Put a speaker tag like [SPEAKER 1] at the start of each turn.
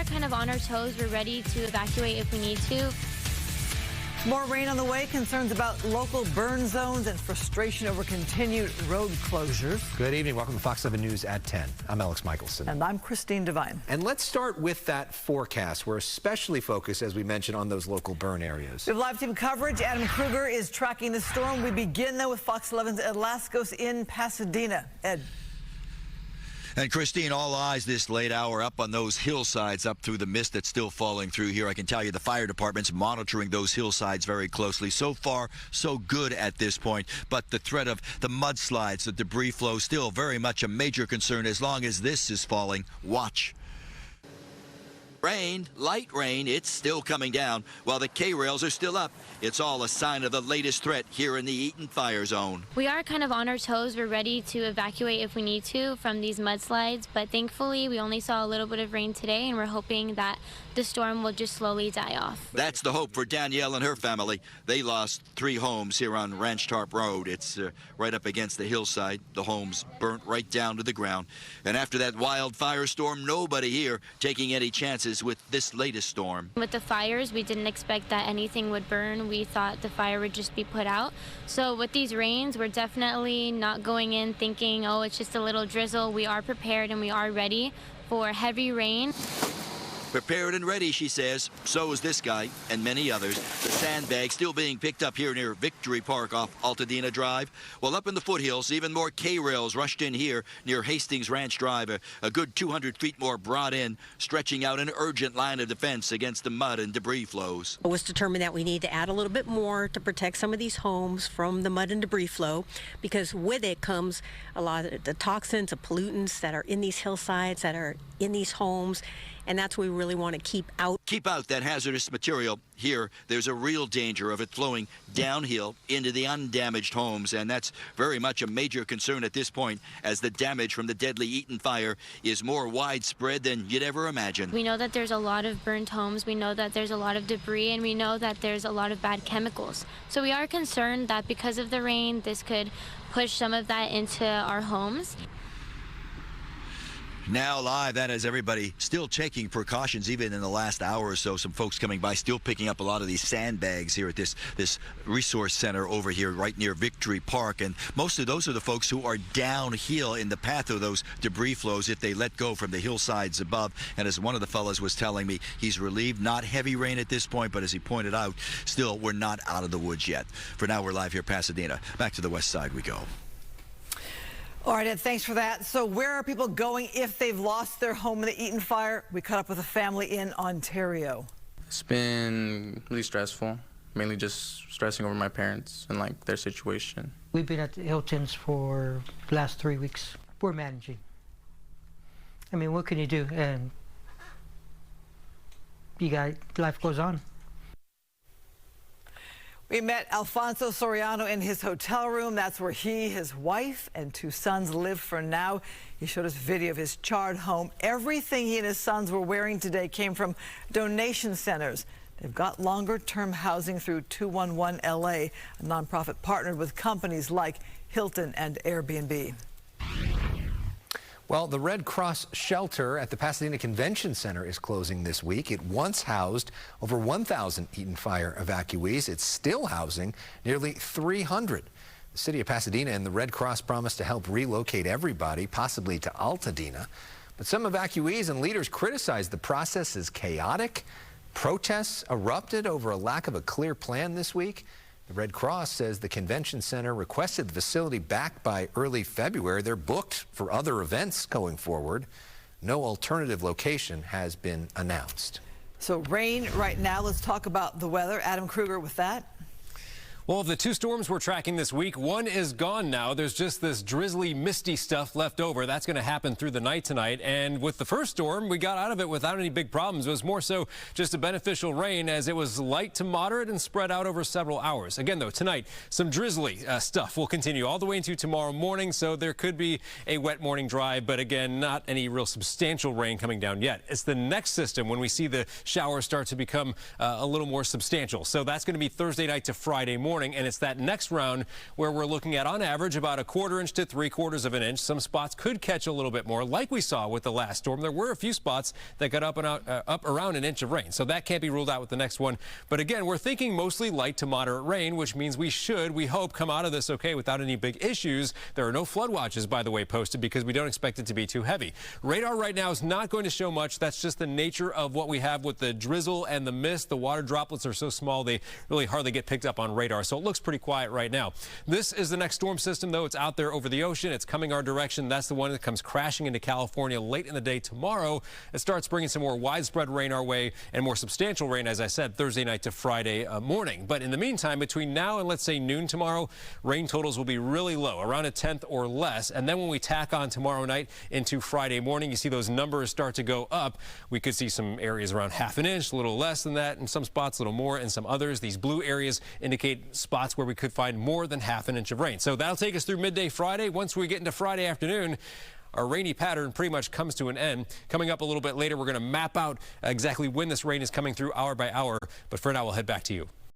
[SPEAKER 1] kind of on our toes. We're ready to evacuate if we need to.
[SPEAKER 2] More rain on the way, concerns about local burn zones and frustration over continued road closures.
[SPEAKER 3] Good evening. Welcome to Fox 7 News at 10. I'm Alex Michelson.
[SPEAKER 2] And I'm Christine Devine.
[SPEAKER 3] And let's start with that forecast. We're especially focused, as we mentioned, on those local burn areas.
[SPEAKER 2] We have live team coverage. Adam Kruger is tracking the storm. We begin, though, with Fox 11's Ed Lascos in Pasadena. Ed.
[SPEAKER 4] And Christine, all eyes this late hour up on those hillsides up through the mist that's still falling through here. I can tell you the fire department's monitoring those hillsides very closely. So far, so good at this point. But the threat of the mudslides, the debris flow, still very much a major concern. As long as this is falling, watch. Rain, light rain, it's still coming down while the K-rails are still up. It's all a sign of the latest threat here in the Eaton fire zone.
[SPEAKER 1] We are kind of on our toes. We're ready to evacuate if we need to from these mudslides, but thankfully we only saw a little bit of rain today, and we're hoping that the storm will just slowly die off.
[SPEAKER 4] That's the hope for Danielle and her family. They lost 3 homes here on Ranch Tarp Road. It's right up against the hillside. The homes burnt right down to the ground. And after that wild firestorm, nobody here taking any chances with this latest storm.
[SPEAKER 1] With the fires, we didn't expect that anything would burn. We thought the fire would just be put out. So with these rains, we're definitely not going in thinking, oh, it's just a little drizzle. We are prepared and we are ready for heavy rain.
[SPEAKER 4] Prepared and ready, she says. So is this guy and many others. The sandbag still being picked up here near Victory Park off Pasadena Drive. Well, up in the foothills, even more K-rails rushed in here near Hastings Ranch Drive. A good 200 feet more brought in, stretching out an urgent line of defense against the mud and debris flows.
[SPEAKER 5] It was determined that we need to add a little bit more to protect some of these homes from the mud and debris flow, because with it comes a lot of the toxins, the pollutants that are in these hillsides, that are in these homes. And that's what we really want to keep out.
[SPEAKER 4] Keep out that hazardous material. Here, there's a real danger of it flowing downhill into the undamaged homes, and that's very much a major concern at this point, as the damage from the deadly Eaton fire is more widespread than you'd ever imagine.
[SPEAKER 1] We know that there's a lot of burnt homes, we know that there's a lot of debris, and we know that there's a lot of bad chemicals. So we are concerned that because of the rain, this could push some of that into our homes.
[SPEAKER 4] Now live, that is everybody still taking precautions, even in the last hour or so. Some folks coming by still picking up a lot of these sandbags here at this resource center over here right near Victory Park. And most of those are the folks who are downhill in the path of those debris flows if they let go from the hillsides above. And as one of the fellows was telling me, he's relieved. Not heavy rain at this point, but as he pointed out, still we're not out of the woods yet. For now, we're live here, Pasadena. Back to the west side we go.
[SPEAKER 2] All right, Ed, thanks for that. So where are people going if they've lost their home in the Eaton fire? We caught up with a family in Ontario.
[SPEAKER 6] It's been really stressful, mainly just stressing over my parents and like their situation.
[SPEAKER 7] We've been at the Hiltons for the last 3 weeks. We're managing. I mean, what can you do? And life goes on.
[SPEAKER 2] We met Alfonso Soriano in his hotel room. That's where he, his wife, and 2 sons live for now. He showed us video of his charred home. Everything he and his sons were wearing today came from donation centers. They've got longer-term housing through 211 LA, a nonprofit partnered with companies like Hilton and Airbnb.
[SPEAKER 3] Well, the Red Cross shelter at the Pasadena Convention Center is closing this week. It once housed over 1,000 Eaton fire evacuees. It's still housing nearly 300. The city of Pasadena and the Red Cross promised to help relocate everybody, possibly to Altadena. But some evacuees and leaders criticized the process as chaotic. Protests erupted over a lack of a clear plan this week. The Red Cross says the convention center requested the facility back by early February. They're booked for other events going forward. No alternative location has been announced.
[SPEAKER 2] So rain right now. Let's talk about the weather. Adam Kruger with that.
[SPEAKER 8] Well, of the 2 storms we're tracking this week, one is gone now. There's just this drizzly, misty stuff left over. That's going to happen through the night tonight. And with the first storm, we got out of it without any big problems. It was more so just a beneficial rain, as it was light to moderate and spread out over several hours. Again, though, tonight, some drizzly stuff will continue all the way into tomorrow morning. So there could be a wet morning drive. But again, not any real substantial rain coming down yet. It's the next system when we see the showers start to become a little more substantial. So that's going to be Thursday night to Friday morning. morning, and it's that next round where we're looking at, on average, about 1/4 inch to 3/4 of an inch. Some spots could catch a little bit more, like we saw with the last storm. There were a few spots that got up around an inch of rain, so that can't be ruled out with the next one. But again, we're thinking mostly light to moderate rain, which means we hope, come out of this okay without any big issues. There are no flood watches, by the way, posted because we don't expect it to be too heavy. Radar right now is not going to show much. That's just the nature of what we have with the drizzle and the mist. The water droplets are so small they really hardly get picked up on radar, so it looks pretty quiet right now. This is the next storm system, though. It's out there over the ocean. It's coming our direction. That's the one that comes crashing into California late in the day tomorrow. It starts bringing some more widespread rain our way and more substantial rain, as I said, Thursday night to Friday morning. But in the meantime, between now and let's say noon tomorrow, rain totals will be really low, around 1/10 or less. And then when we tack on tomorrow night into Friday morning, you see those numbers start to go up. We could see some areas around 1/2 inch, a little less than that, in some spots a little more, in some others. These blue areas indicate spots where we could find more than 1/2 inch of rain. So that'll take us through midday Friday. Once we get into Friday afternoon, our rainy pattern pretty much comes to an end. Coming up a little bit later, we're going to map out exactly when this rain is coming through hour by hour. But for now, we'll head back to you.